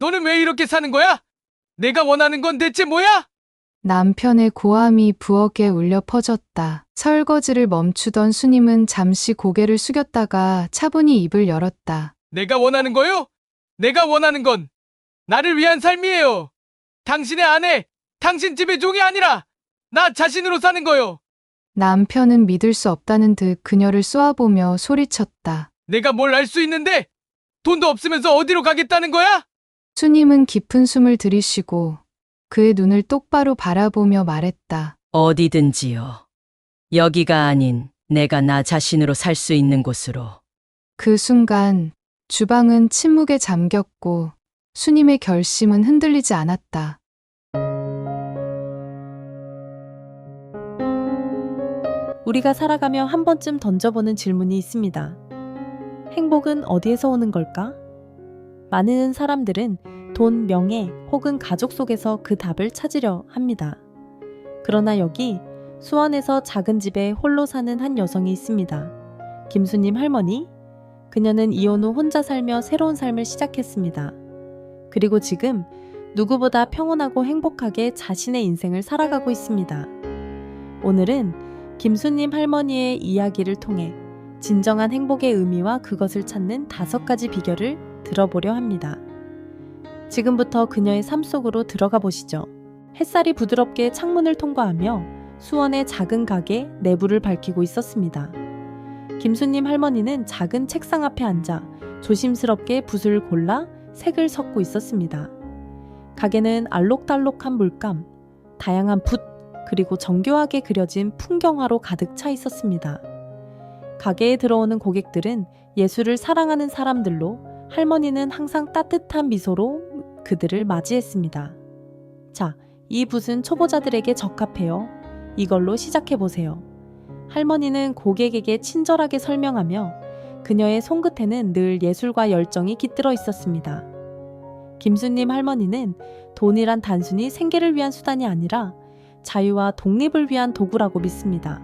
너는 왜 이렇게 사는 거야? 내가 원하는 건 대체 뭐야? 남편의 고함이 부엌에 울려 퍼졌다. 설거지를 멈추던 수님은 잠시 고개를 숙였다가 차분히 입을 열었다. 내가 원하는 거요? 내가 원하는 건 나를 위한 삶이에요. 당신의 아내, 당신 집의 종이 아니라 나 자신으로 사는 거요. 남편은 믿을 수 없다는 듯 그녀를 쏘아보며 소리쳤다. 내가 뭘 알 수 있는데 돈도 없으면서 어디로 가겠다는 거야? 수님은 깊은 숨을 들이쉬고 그의 눈을 똑바로 바라보며 말했다. 어디든지요. 여기가 아닌 내가 나 자신으로 살 수 있는 곳으로. 그 순간 주방은 침묵에 잠겼고 수님의 결심은 흔들리지 않았다. 우리가 살아가며 한 번쯤 던져보는 질문이 있습니다. 행복은 어디에서 오는 걸까? 많은 사람들은 돈, 명예 혹은 가족 속에서 그 답을 찾으려 합니다. 그러나 여기 수원에서 작은 집에 홀로 사는 한 여성이 있습니다. 김수님 할머니. 그녀는 이혼 후 혼자 살며 새로운 삶을 시작했습니다. 그리고 지금 누구보다 평온하고 행복하게 자신의 인생을 살아가고 있습니다. 오늘은 김수님 할머니의 이야기를 통해 진정한 행복의 의미와 그것을 찾는 5가지 비결을 들어보려 합니다. 지금부터 그녀의 삶 속으로 들어가 보시죠. 햇살이 부드럽게 창문을 통과하며 수원의 작은 가게 내부를 밝히고 있었습니다. 김수님 할머니는 작은 책상 앞에 앉아 조심스럽게 붓을 골라 색을 섞고 있었습니다. 가게는 알록달록한 물감, 다양한 붓, 그리고 정교하게 그려진 풍경화로 가득 차 있었습니다. 가게에 들어오는 고객들은 예술을 사랑하는 사람들로 할머니는 항상 따뜻한 미소로 그들을 맞이했습니다. 자, 이 붓은 초보자들에게 적합해요. 이걸로 시작해보세요. 할머니는 고객에게 친절하게 설명하며 그녀의 손끝에는 늘 예술과 열정이 깃들어 있었습니다. 김수님 할머니는 돈이란 단순히 생계를 위한 수단이 아니라 자유와 독립을 위한 도구라고 믿습니다.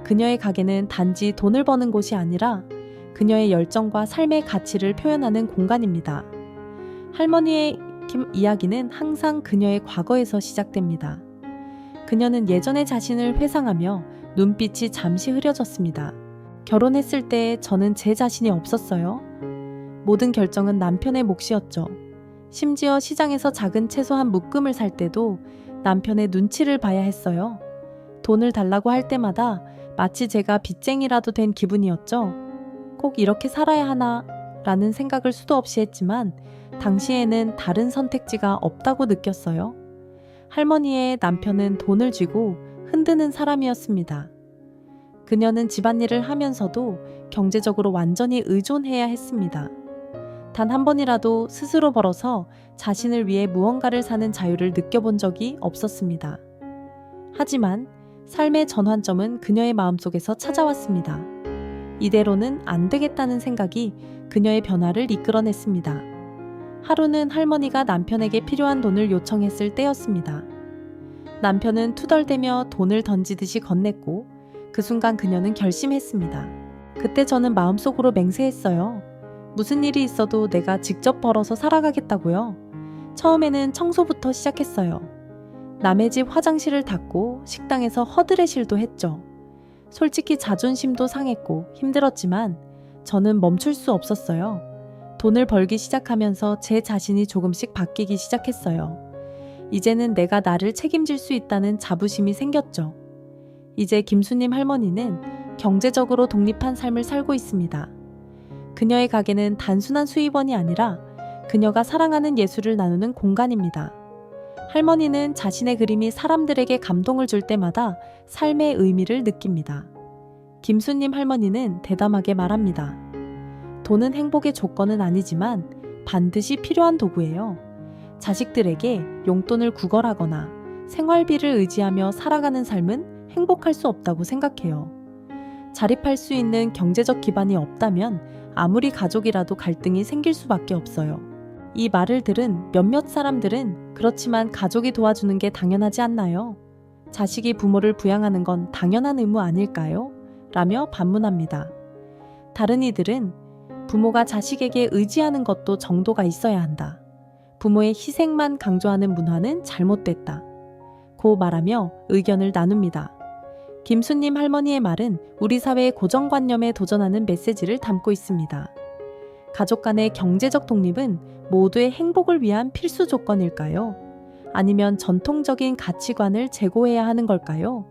그녀의 가게는 단지 돈을 버는 곳이 아니라 그녀의 열정과 삶의 가치를 표현하는 공간입니다. 할머니의 이야기는 항상 그녀의 과거에서 시작됩니다. 그녀는 예전의 자신을 회상하며 눈빛이 잠시 흐려졌습니다. 결혼했을 때 저는 제 자신이 없었어요. 모든 결정은 남편의 몫이었죠. 심지어 시장에서 작은 채소 한 묶음을 살 때도 남편의 눈치를 봐야 했어요. 돈을 달라고 할 때마다 마치 제가 빚쟁이라도 된 기분이었죠. 꼭 이렇게 살아야 하나 라는 생각을 수도 없이 했지만 당시에는 다른 선택지가 없다고 느꼈어요. 할머니의 남편은 돈을 쥐고 흔드는 사람이었습니다. 그녀는 집안일을 하면서도 경제적으로 완전히 의존해야 했습니다. 단 한 번이라도 스스로 벌어서 자신을 위해 무언가를 사는 자유를 느껴본 적이 없었습니다. 하지만 삶의 전환점은 그녀의 마음속에서 찾아왔습니다. 이대로는 안 되겠다는 생각이 그녀의 변화를 이끌어냈습니다. 하루는 할머니가 남편에게 필요한 돈을 요청했을 때였습니다. 남편은 투덜대며 돈을 던지듯이 건넸고 그 순간 그녀는 결심했습니다. 그때 저는 마음속으로 맹세했어요. 무슨 일이 있어도 내가 직접 벌어서 살아가겠다고요. 처음에는 청소부터 시작했어요. 남의 집 화장실을 닦고 식당에서 허드레실도 했죠. 솔직히 자존심도 상했고 힘들었지만 저는 멈출 수 없었어요. 돈을 벌기 시작하면서 제 자신이 조금씩 바뀌기 시작했어요. 이제는 내가 나를 책임질 수 있다는 자부심이 생겼죠. 이제 김수님 할머니는 경제적으로 독립한 삶을 살고 있습니다. 그녀의 가게는 단순한 수입원이 아니라 그녀가 사랑하는 예술을 나누는 공간입니다. 할머니는 자신의 그림이 사람들에게 감동을 줄 때마다 삶의 의미를 느낍니다. 김수님 할머니는 대담하게 말합니다. 돈은 행복의 조건은 아니지만 반드시 필요한 도구예요. 자식들에게 용돈을 구걸하거나 생활비를 의지하며 살아가는 삶은 행복할 수 없다고 생각해요. 자립할 수 있는 경제적 기반이 없다면 아무리 가족이라도 갈등이 생길 수밖에 없어요. 이 말을 들은 몇몇 사람들은 그렇지만 가족이 도와주는 게 당연하지 않나요? 자식이 부모를 부양하는 건 당연한 의무 아닐까요? 라며 반문합니다. 다른 이들은 부모가 자식에게 의지하는 것도 정도가 있어야 한다. 부모의 희생만 강조하는 문화는 잘못됐다. 고 말하며 의견을 나눕니다. 김수님 할머니의 말은 우리 사회의 고정관념에 도전하는 메시지를 담고 있습니다. 가족 간의 경제적 독립은 모두의 행복을 위한 필수 조건일까요? 아니면 전통적인 가치관을 제고해야 하는 걸까요?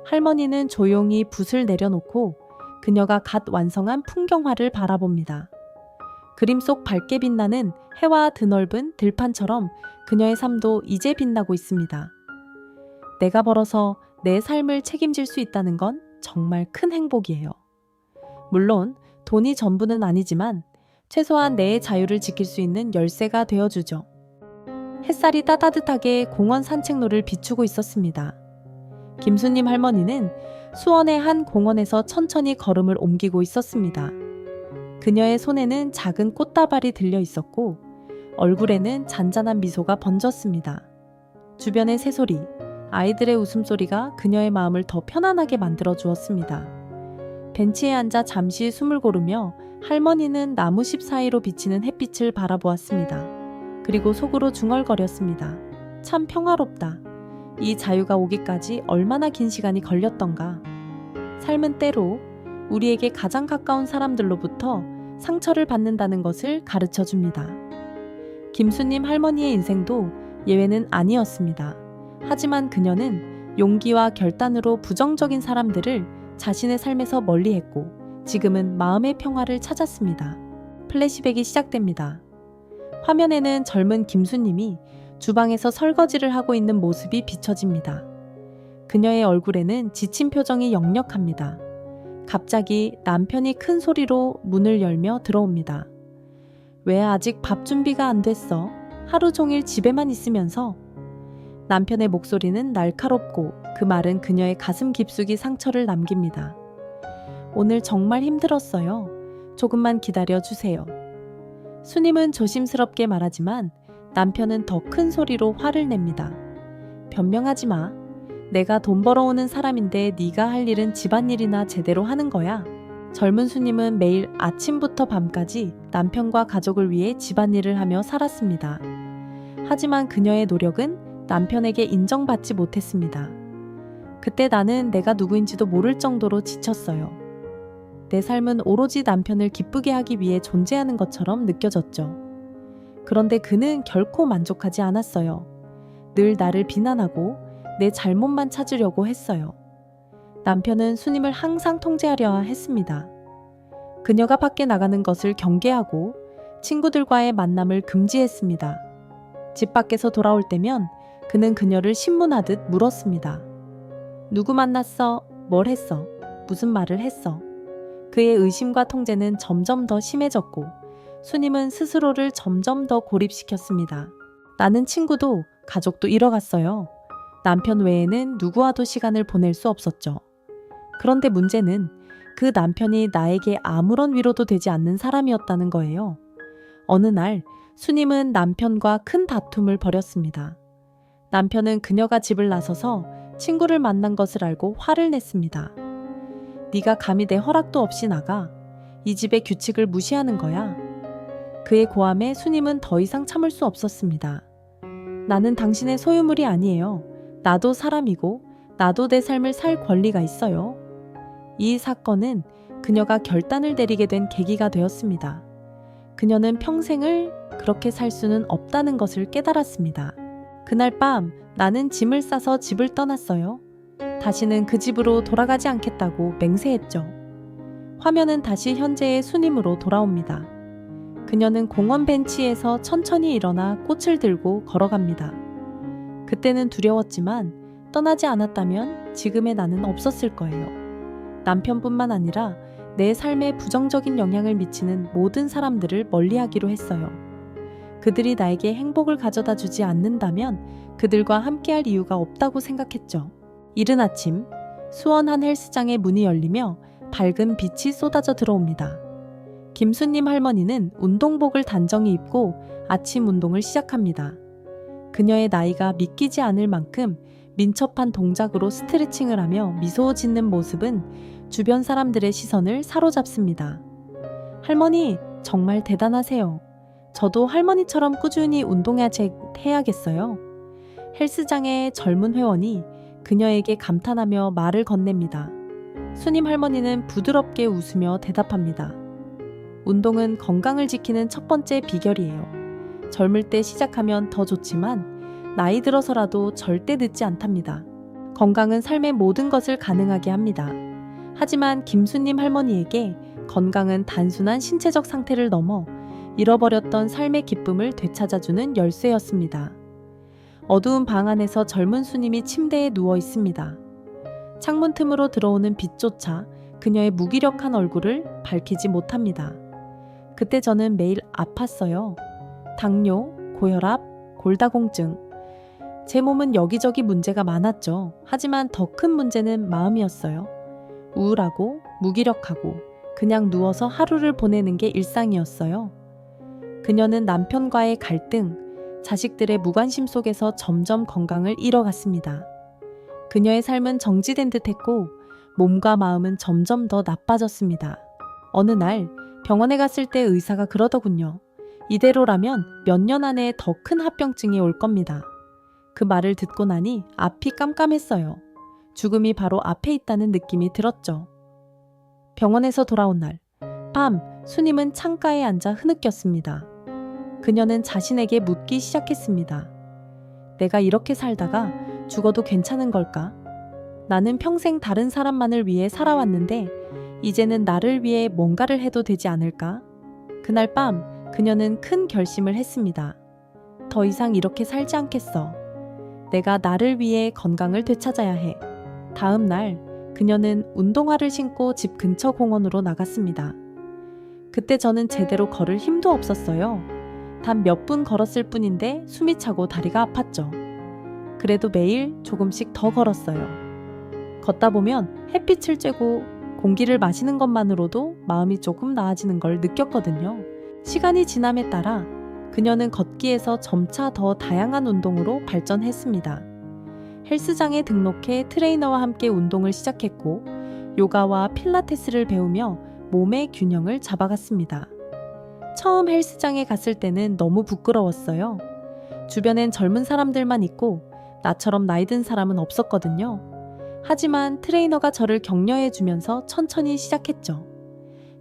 할머니는 조용히 붓을 내려놓고 그녀가 갓 완성한 풍경화를 바라봅니다. 그림 속 밝게 빛나는 해와 드넓은 들판처럼 그녀의 삶도 이제 빛나고 있습니다. 내가 벌어서 내 삶을 책임질 수 있다는 건 정말 큰 행복이에요. 물론 돈이 전부는 아니지만 최소한 내의 자유를 지킬 수 있는 열쇠가 되어주죠. 햇살이 따뜻하게 공원 산책로를 비추고 있었습니다. 김수님 할머니는 수원의 한 공원에서 천천히 걸음을 옮기고 있었습니다. 그녀의 손에는 작은 꽃다발이 들려 있었고 얼굴에는 잔잔한 미소가 번졌습니다. 주변의 새소리, 아이들의 웃음소리가 그녀의 마음을 더 편안하게 만들어 주었습니다. 벤치에 앉아 잠시 숨을 고르며 할머니는 나무십 사이로 비치는 햇빛을 바라보았습니다. 그리고 속으로 중얼거렸습니다. 참 평화롭다. 이 자유가 오기까지 얼마나 긴 시간이 걸렸던가. 삶은 때로 우리에게 가장 가까운 사람들로부터 상처를 받는다는 것을 가르쳐 줍니다. 김수님 할머니의 인생도 예외는 아니었습니다. 하지만 그녀는 용기와 결단으로 부정적인 사람들을 자신의 삶에서 멀리했고 지금은 마음의 평화를 찾았습니다. 플래시백이 시작됩니다. 화면에는 젊은 김수님이 주방에서 설거지를 하고 있는 모습이 비춰집니다. 그녀의 얼굴에는 지친 표정이 역력합니다. 갑자기 남편이 큰 소리로 문을 열며 들어옵니다. 왜 아직 밥 준비가 안 됐어? 하루 종일 집에만 있으면서? 남편의 목소리는 날카롭고 그 말은 그녀의 가슴 깊숙이 상처를 남깁니다. 오늘 정말 힘들었어요. 조금만 기다려 주세요. 수님은 조심스럽게 말하지만 남편은 더 큰 소리로 화를 냅니다. 변명하지 마. 내가 돈 벌어오는 사람인데 네가 할 일은 집안일이나 제대로 하는 거야. 젊은 수님은 매일 아침부터 밤까지 남편과 가족을 위해 집안일을 하며 살았습니다. 하지만 그녀의 노력은 남편에게 인정받지 못했습니다. 그때 나는 내가 누구인지도 모를 정도로 지쳤어요. 내 삶은 오로지 남편을 기쁘게 하기 위해 존재하는 것처럼 느껴졌죠. 그런데 그는 결코 만족하지 않았어요. 늘 나를 비난하고 내 잘못만 찾으려고 했어요. 남편은 수님을 항상 통제하려 했습니다. 그녀가 밖에 나가는 것을 경계하고 친구들과의 만남을 금지했습니다. 집 밖에서 돌아올 때면 그는 그녀를 신문하듯 물었습니다. 누구 만났어? 뭘 했어? 무슨 말을 했어? 그의 의심과 통제는 점점 더 심해졌고 수님은 스스로를 점점 더 고립시켰습니다. 나는 친구도 가족도 잃어갔어요. 남편 외에는 누구와도 시간을 보낼 수 없었죠. 그런데 문제는 그 남편이 나에게 아무런 위로도 되지 않는 사람이었다는 거예요. 어느 날 수님은 남편과 큰 다툼을 벌였습니다. 남편은 그녀가 집을 나서서 친구를 만난 것을 알고 화를 냈습니다. 네가 감히 내 허락도 없이 나가. 이 집의 규칙을 무시하는 거야. 그의 고함에 수님은 더 이상 참을 수 없었습니다. 나는 당신의 소유물이 아니에요. 나도 사람이고 나도 내 삶을 살 권리가 있어요. 이 사건은 그녀가 결단을 내리게 된 계기가 되었습니다. 그녀는 평생을 그렇게 살 수는 없다는 것을 깨달았습니다. 그날 밤 나는 짐을 싸서 집을 떠났어요. 다시는 그 집으로 돌아가지 않겠다고 맹세했죠. 화면은 다시 현재의 수님으로 돌아옵니다. 그녀는 공원 벤치에서 천천히 일어나 꽃을 들고 걸어갑니다. 그때는 두려웠지만 떠나지 않았다면 지금의 나는 없었을 거예요. 남편뿐만 아니라 내 삶에 부정적인 영향을 미치는 모든 사람들을 멀리하기로 했어요. 그들이 나에게 행복을 가져다 주지 않는다면 그들과 함께할 이유가 없다고 생각했죠. 이른 아침 수원 한 헬스장의 문이 열리며 밝은 빛이 쏟아져 들어옵니다. 김수님 할머니는 운동복을 단정히 입고 아침 운동을 시작합니다. 그녀의 나이가 믿기지 않을 만큼 민첩한 동작으로 스트레칭을 하며 미소 짓는 모습은 주변 사람들의 시선을 사로잡습니다. 할머니, 정말 대단하세요. 저도 할머니처럼 꾸준히 운동해야겠어요. 헬스장의 젊은 회원이 그녀에게 감탄하며 말을 건넵니다. 수님 할머니는 부드럽게 웃으며 대답합니다. 운동은 건강을 지키는 첫 번째 비결이에요. 젊을 때 시작하면 더 좋지만 나이 들어서라도 절대 늦지 않답니다. 건강은 삶의 모든 것을 가능하게 합니다. 하지만 김수님 할머니에게 건강은 단순한 신체적 상태를 넘어 잃어버렸던 삶의 기쁨을 되찾아주는 열쇠였습니다. 어두운 방 안에서 젊은 수님이 침대에 누워 있습니다. 창문 틈으로 들어오는 빛조차 그녀의 무기력한 얼굴을 밝히지 못합니다. 그때 저는 매일 아팠어요. 당뇨, 고혈압, 골다공증. 제 몸은 여기저기 문제가 많았죠. 하지만 더 큰 문제는 마음이었어요. 우울하고 무기력하고 그냥 누워서 하루를 보내는 게 일상이었어요. 그녀는 남편과의 갈등, 자식들의 무관심 속에서 점점 건강을 잃어갔습니다. 그녀의 삶은 정지된 듯했고 몸과 마음은 점점 더 나빠졌습니다. 어느 날 병원에 갔을 때 의사가 그러더군요. 이대로라면 몇 년 안에 더 큰 합병증이 올 겁니다. 그 말을 듣고 나니 앞이 깜깜했어요. 죽음이 바로 앞에 있다는 느낌이 들었죠. 병원에서 돌아온 날, 밤 수님은 창가에 앉아 흐느꼈습니다. 그녀는 자신에게 묻기 시작했습니다. 내가 이렇게 살다가 죽어도 괜찮은 걸까? 나는 평생 다른 사람만을 위해 살아왔는데 이제는 나를 위해 뭔가를 해도 되지 않을까? 그날 밤 그녀는 큰 결심을 했습니다. 더 이상 이렇게 살지 않겠어. 내가 나를 위해 건강을 되찾아야 해. 다음 날 그녀는 운동화를 신고 집 근처 공원으로 나갔습니다. 그때 저는 제대로 걸을 힘도 없었어요. 단 몇 분 걸었을 뿐인데 숨이 차고 다리가 아팠죠. 그래도 매일 조금씩 더 걸었어요. 걷다 보면 햇빛을 쬐고 공기를 마시는 것만으로도 마음이 조금 나아지는 걸 느꼈거든요. 시간이 지남에 따라 그녀는 걷기에서 점차 더 다양한 운동으로 발전했습니다. 헬스장에 등록해 트레이너와 함께 운동을 시작했고 요가와 필라테스를 배우며 몸의 균형을 잡아갔습니다. 처음 헬스장에 갔을 때는 너무 부끄러웠어요. 주변엔 젊은 사람들만 있고 나처럼 나이 든 사람은 없었거든요. 하지만 트레이너가 저를 격려해주면서 천천히 시작했죠.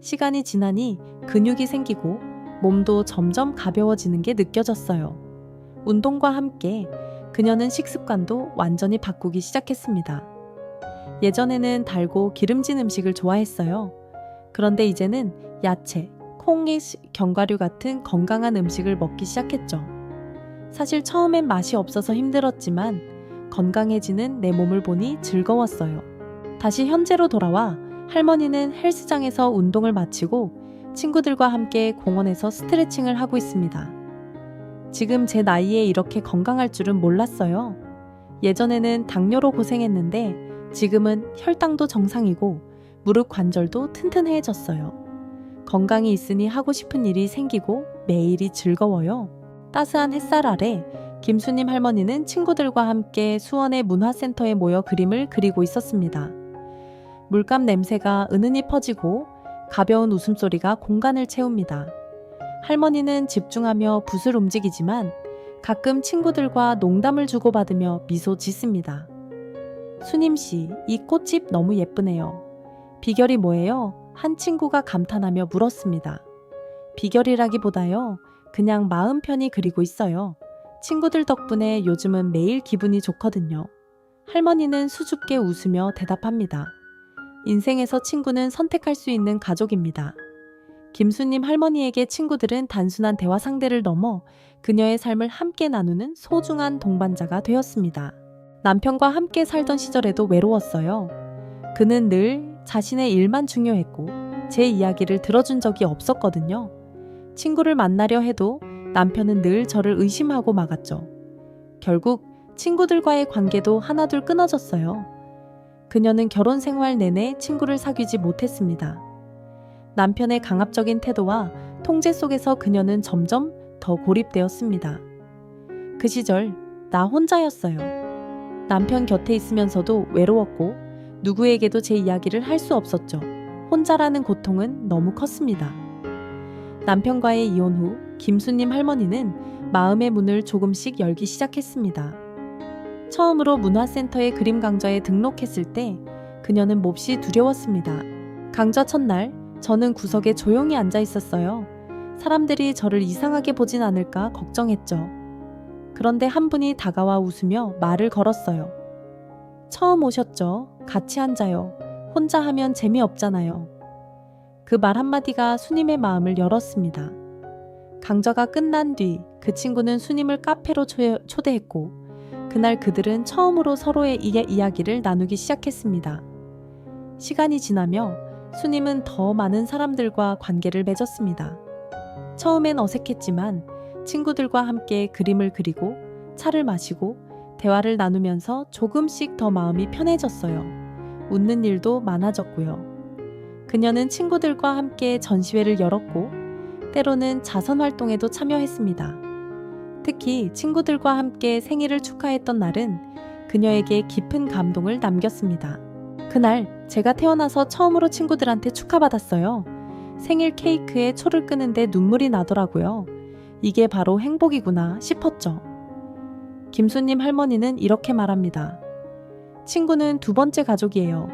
시간이 지나니 근육이 생기고 몸도 점점 가벼워지는 게 느껴졌어요. 운동과 함께 그녀는 식습관도 완전히 바꾸기 시작했습니다. 예전에는 달고 기름진 음식을 좋아했어요. 그런데 이제는 야채, 콩잎, 견과류 같은 건강한 음식을 먹기 시작했죠. 사실 처음엔 맛이 없어서 힘들었지만 건강해지는 내 몸을 보니 즐거웠어요. 다시 현재로 돌아와 할머니는 헬스장에서 운동을 마치고 친구들과 함께 공원에서 스트레칭을 하고 있습니다. 지금 제 나이에 이렇게 건강할 줄은 몰랐어요. 예전에는 당뇨로 고생했는데 지금은 혈당도 정상이고 무릎 관절도 튼튼해졌어요. 건강이 있으니 하고 싶은 일이 생기고 매일이 즐거워요. 따스한 햇살 아래 김수님 할머니는 친구들과 함께 수원의 문화센터에 모여 그림을 그리고 있었습니다. 물감 냄새가 은은히 퍼지고 가벼운 웃음소리가 공간을 채웁니다. 할머니는 집중하며 붓을 움직이지만 가끔 친구들과 농담을 주고받으며 미소 짓습니다. 수님씨, 이 꽃집 너무 예쁘네요. 비결이 뭐예요? 한 친구가 감탄하며 물었습니다. 비결이라기보다요, 그냥 마음 편히 그리고 있어요. 친구들 덕분에 요즘은 매일 기분이 좋거든요. 할머니는 수줍게 웃으며 대답합니다. 인생에서 친구는 선택할 수 있는 가족입니다. 김수님 할머니에게 친구들은 단순한 대화 상대를 넘어 그녀의 삶을 함께 나누는 소중한 동반자가 되었습니다. 남편과 함께 살던 시절에도 외로웠어요. 그는 늘 자신의 일만 중요했고 제 이야기를 들어준 적이 없었거든요. 친구를 만나려 해도 남편은 늘 저를 의심하고 막았죠. 결국 친구들과의 관계도 하나둘 끊어졌어요. 그녀는 결혼 생활 내내 친구를 사귀지 못했습니다. 남편의 강압적인 태도와 통제 속에서 그녀는 점점 더 고립되었습니다. 그 시절 나 혼자였어요. 남편 곁에 있으면서도 외로웠고 누구에게도 제 이야기를 할 수 없었죠. 혼자라는 고통은 너무 컸습니다. 남편과의 이혼 후 김수님 할머니는 마음의 문을 조금씩 열기 시작했습니다. 처음으로 문화센터의 그림 강좌에 등록했을 때 그녀는 몹시 두려웠습니다. 강좌 첫날 저는 구석에 조용히 앉아 있었어요. 사람들이 저를 이상하게 보진 않을까 걱정했죠. 그런데 한 분이 다가와 웃으며 말을 걸었어요. 처음 오셨죠? 같이 앉아요. 혼자 하면 재미없잖아요. 그 말 한마디가 수님의 마음을 열었습니다. 강좌가 끝난 뒤 그 친구는 수님을 카페로 초대했고 그날 그들은 처음으로 서로의 이야기를 나누기 시작했습니다. 시간이 지나며 수님은 더 많은 사람들과 관계를 맺었습니다. 처음엔 어색했지만 친구들과 함께 그림을 그리고 차를 마시고 대화를 나누면서 조금씩 더 마음이 편해졌어요. 웃는 일도 많아졌고요. 그녀는 친구들과 함께 전시회를 열었고 때로는 자선 활동에도 참여했습니다. 특히 친구들과 함께 생일을 축하했던 날은 그녀에게 깊은 감동을 남겼습니다. 그날 제가 태어나서 처음으로 친구들한테 축하받았어요. 생일 케이크에 초를 끄는데 눈물이 나더라고요. 이게 바로 행복이구나 싶었죠. 김수님 할머니는 이렇게 말합니다. 친구는 두 번째 가족이에요.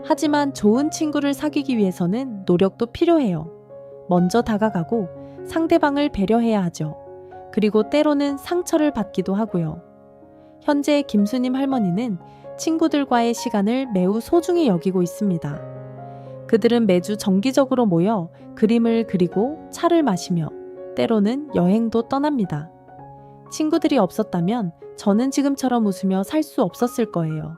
하지만 좋은 친구를 사귀기 위해서는 노력도 필요해요. 먼저 다가가고 상대방을 배려해야 하죠. 그리고 때로는 상처를 받기도 하고요. 현재 김수님 할머니는 친구들과의 시간을 매우 소중히 여기고 있습니다. 그들은 매주 정기적으로 모여 그림을 그리고 차를 마시며 때로는 여행도 떠납니다. 친구들이 없었다면 저는 지금처럼 웃으며 살 수 없었을 거예요.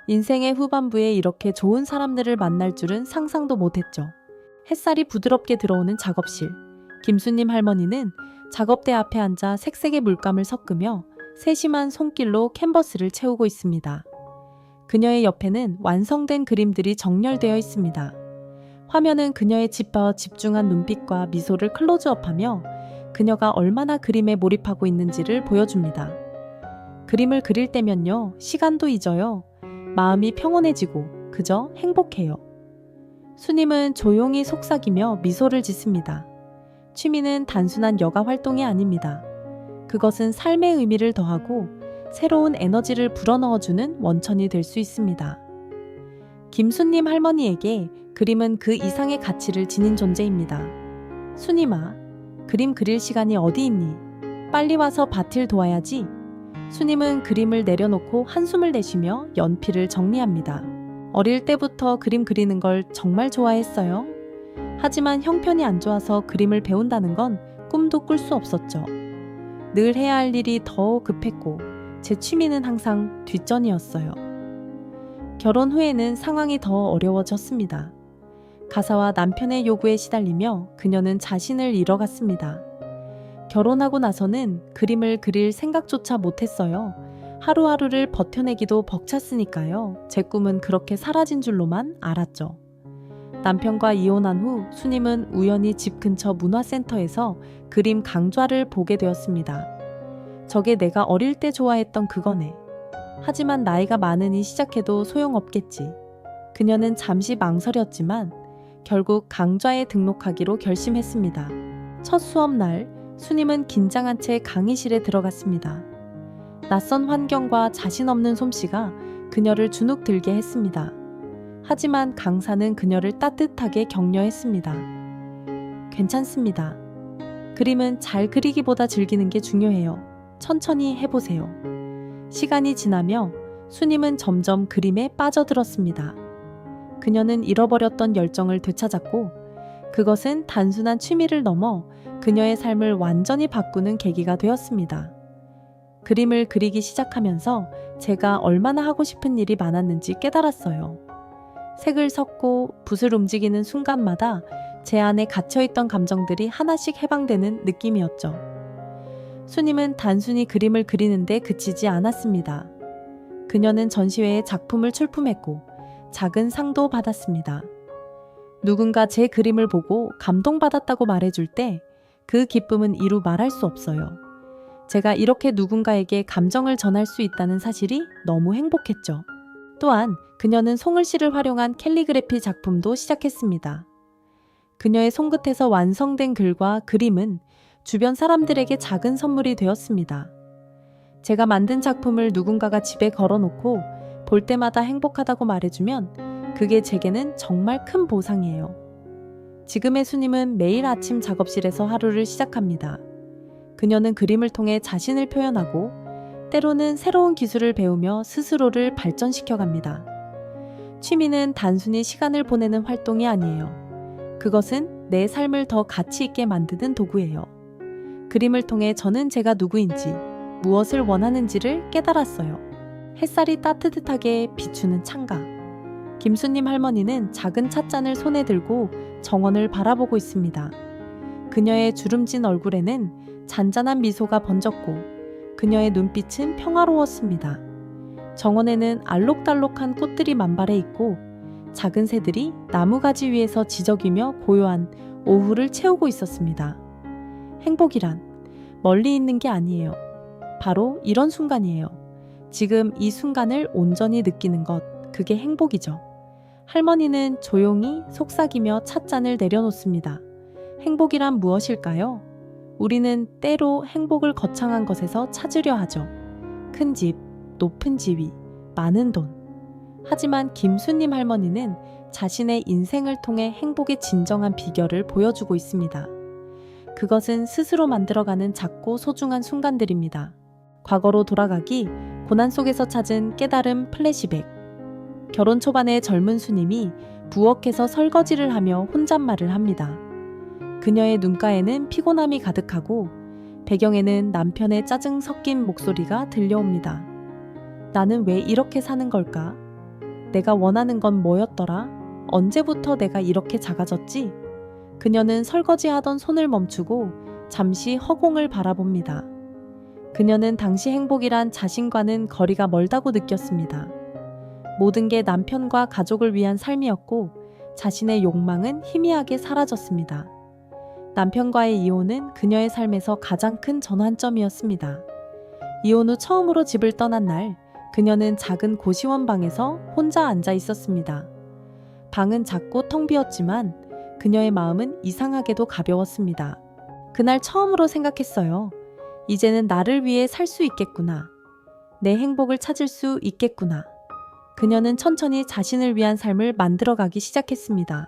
인생의 후반부에 이렇게 좋은 사람들을 만날 줄은 상상도 못했죠. 햇살이 부드럽게 들어오는 작업실. 김수님 할머니는 작업대 앞에 앉아 색색의 물감을 섞으며 세심한 손길로 캔버스를 채우고 있습니다. 그녀의 옆에는 완성된 그림들이 정렬되어 있습니다. 화면은 그녀의 집중한 눈빛과 미소를 클로즈업하며 그녀가 얼마나 그림에 몰입하고 있는지를 보여줍니다. 그림을 그릴 때면요, 시간도 잊어요. 마음이 평온해지고 그저 행복해요. 수님은 조용히 속삭이며 미소를 짓습니다. 취미는 단순한 여가 활동이 아닙니다. 그것은 삶의 의미를 더하고 새로운 에너지를 불어넣어주는 원천이 될 수 있습니다. 김수님 할머니에게 그림은 그 이상의 가치를 지닌 존재입니다. 수님아, 그림 그릴 시간이 어디 있니? 빨리 와서 밭을 도와야지. 수님은 그림을 내려놓고 한숨을 내쉬며 연필을 정리합니다. 어릴 때부터 그림 그리는 걸 정말 좋아했어요. 하지만 형편이 안 좋아서 그림을 배운다는 건 꿈도 꿀 수 없었죠. 늘 해야 할 일이 더 급했고 제 취미는 항상 뒷전이었어요. 결혼 후에는 상황이 더 어려워졌습니다. 가사와 남편의 요구에 시달리며 그녀는 자신을 잃어갔습니다. 결혼하고 나서는 그림을 그릴 생각조차 못했어요. 하루하루를 버텨내기도 벅찼으니까요. 제 꿈은 그렇게 사라진 줄로만 알았죠. 남편과 이혼한 후 수님은 우연히 집 근처 문화센터에서 그림 강좌를 보게 되었습니다. 저게 내가 어릴 때 좋아했던 그거네. 하지만 나이가 많으니 시작해도 소용없겠지. 그녀는 잠시 망설였지만 결국 강좌에 등록하기로 결심했습니다. 첫 수업날 수님은 긴장한 채 강의실에 들어갔습니다. 낯선 환경과 자신 없는 솜씨가 그녀를 주눅 들게 했습니다. 하지만 강사는 그녀를 따뜻하게 격려했습니다. 괜찮습니다. 그림은 잘 그리기보다 즐기는 게 중요해요. 천천히 해보세요. 시간이 지나며 수님은 점점 그림에 빠져들었습니다. 그녀는 잃어버렸던 열정을 되찾았고 그것은 단순한 취미를 넘어 그녀의 삶을 완전히 바꾸는 계기가 되었습니다. 그림을 그리기 시작하면서 제가 얼마나 하고 싶은 일이 많았는지 깨달았어요. 색을 섞고 붓을 움직이는 순간마다 제 안에 갇혀있던 감정들이 하나씩 해방되는 느낌이었죠. 수님은 단순히 그림을 그리는데 그치지 않았습니다. 그녀는 전시회에 작품을 출품했고 작은 상도 받았습니다. 누군가 제 그림을 보고 감동받았다고 말해줄 때 그 기쁨은 이루 말할 수 없어요. 제가 이렇게 누군가에게 감정을 전할 수 있다는 사실이 너무 행복했죠. 또한 그녀는 송글씨를 활용한 캘리그래피 작품도 시작했습니다. 그녀의 손끝에서 완성된 글과 그림은 주변 사람들에게 작은 선물이 되었습니다. 제가 만든 작품을 누군가가 집에 걸어놓고 볼 때마다 행복하다고 말해주면 그게 제게는 정말 큰 보상이에요. 지금의 수님은 매일 아침 작업실에서 하루를 시작합니다. 그녀는 그림을 통해 자신을 표현하고 때로는 새로운 기술을 배우며 스스로를 발전시켜 갑니다. 취미는 단순히 시간을 보내는 활동이 아니에요. 그것은 내 삶을 더 가치 있게 만드는 도구예요. 그림을 통해 저는 제가 누구인지, 무엇을 원하는지를 깨달았어요. 햇살이 따뜻하게 비추는 창가. 김수님 할머니는 작은 찻잔을 손에 들고 정원을 바라보고 있습니다. 그녀의 주름진 얼굴에는 잔잔한 미소가 번졌고 그녀의 눈빛은 평화로웠습니다. 정원에는 알록달록한 꽃들이 만발해 있고 작은 새들이 나무가지 위에서 지저귀며 고요한 오후를 채우고 있었습니다. 행복이란 멀리 있는 게 아니에요. 바로 이런 순간이에요. 지금 이 순간을 온전히 느끼는 것, 그게 행복이죠. 할머니는 조용히 속삭이며 찻잔을 내려놓습니다. 행복이란 무엇일까요? 우리는 때로 행복을 거창한 것에서 찾으려 하죠. 큰 집, 높은 지위, 많은 돈. 하지만 김수님 할머니는 자신의 인생을 통해 행복의 진정한 비결을 보여주고 있습니다. 그것은 스스로 만들어가는 작고 소중한 순간들입니다. 과거로 돌아가기, 고난 속에서 찾은 깨달음 플래시백. 결혼 초반의 젊은 수님이 부엌에서 설거지를 하며 혼잣말을 합니다. 그녀의 눈가에는 피곤함이 가득하고 배경에는 남편의 짜증 섞인 목소리가 들려옵니다. 나는 왜 이렇게 사는 걸까? 내가 원하는 건 뭐였더라? 언제부터 내가 이렇게 작아졌지? 그녀는 설거지하던 손을 멈추고 잠시 허공을 바라봅니다. 그녀는 당시 행복이란 자신과는 거리가 멀다고 느꼈습니다. 모든 게 남편과 가족을 위한 삶이었고 자신의 욕망은 희미하게 사라졌습니다. 남편과의 이혼은 그녀의 삶에서 가장 큰 전환점이었습니다. 이혼 후 처음으로 집을 떠난 날, 그녀는 작은 고시원 방에서 혼자 앉아 있었습니다. 방은 작고 텅 비었지만 그녀의 마음은 이상하게도 가벼웠습니다. 그날 처음으로 생각했어요. 이제는 나를 위해 살 수 있겠구나. 내 행복을 찾을 수 있겠구나. 그녀는 천천히 자신을 위한 삶을 만들어가기 시작했습니다.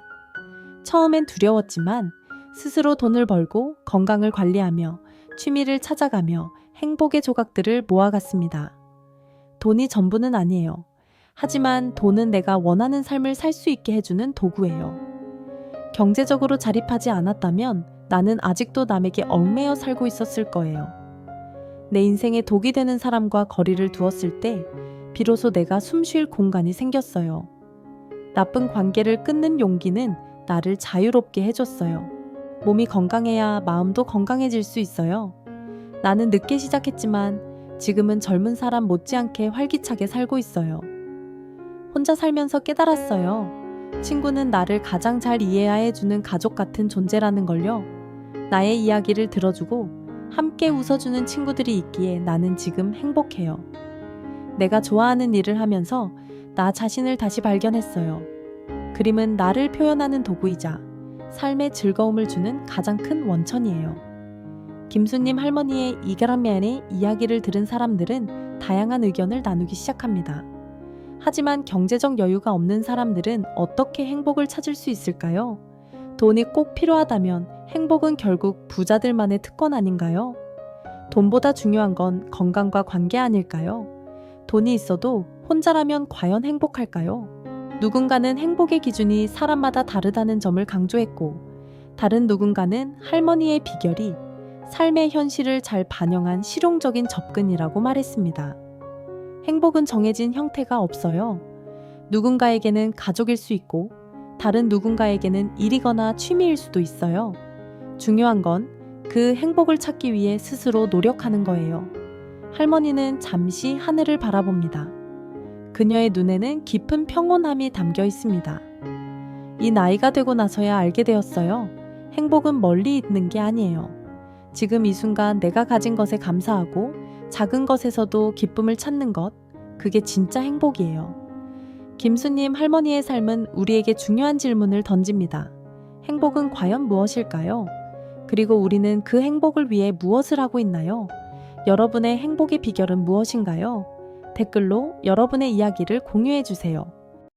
처음엔 두려웠지만 스스로 돈을 벌고 건강을 관리하며 취미를 찾아가며 행복의 조각들을 모아갔습니다. 돈이 전부는 아니에요. 하지만 돈은 내가 원하는 삶을 살 수 있게 해주는 도구예요. 경제적으로 자립하지 않았다면 나는 아직도 남에게 얽매여 살고 있었을 거예요. 내 인생에 독이 되는 사람과 거리를 두었을 때 비로소 내가 숨 쉴 공간이 생겼어요. 나쁜 관계를 끊는 용기는 나를 자유롭게 해줬어요. 몸이 건강해야 마음도 건강해질 수 있어요. 나는 늦게 시작했지만 지금은 젊은 사람 못지않게 활기차게 살고 있어요. 혼자 살면서 깨달았어요. 친구는 나를 가장 잘 이해해야 해주는 가족 같은 존재라는 걸요. 나의 이야기를 들어주고 함께 웃어주는 친구들이 있기에 나는 지금 행복해요. 내가 좋아하는 일을 하면서 나 자신을 다시 발견했어요. 그림은 나를 표현하는 도구이자 삶의 즐거움을 주는 가장 큰 원천이에요. 김수님 할머니의 이가람면의 이야기를 들은 사람들은 다양한 의견을 나누기 시작합니다. 하지만 경제적 여유가 없는 사람들은 어떻게 행복을 찾을 수 있을까요? 돈이 꼭 필요하다면 행복은 결국 부자들만의 특권 아닌가요? 돈보다 중요한 건 건강과 관계 아닐까요? 돈이 있어도 혼자라면 과연 행복할까요? 누군가는 행복의 기준이 사람마다 다르다는 점을 강조했고, 다른 누군가는 할머니의 비결이 삶의 현실을 잘 반영한 실용적인 접근이라고 말했습니다. 행복은 정해진 형태가 없어요. 누군가에게는 가족일 수 있고, 다른 누군가에게는 일이거나 취미일 수도 있어요. 중요한 건 그 행복을 찾기 위해 스스로 노력하는 거예요. 할머니는 잠시 하늘을 바라봅니다. 그녀의 눈에는 깊은 평온함이 담겨 있습니다. 이 나이가 되고 나서야 알게 되었어요. 행복은 멀리 있는 게 아니에요. 지금 이 순간 내가 가진 것에 감사하고 작은 것에서도 기쁨을 찾는 것, 그게 진짜 행복이에요. 김수님 할머니의 삶은 우리에게 중요한 질문을 던집니다. 행복은 과연 무엇일까요? 그리고 우리는 그 행복을 위해 무엇을 하고 있나요? 여러분의 행복의 비결은 무엇인가요? 댓글로 여러분의 이야기를 공유해 주세요.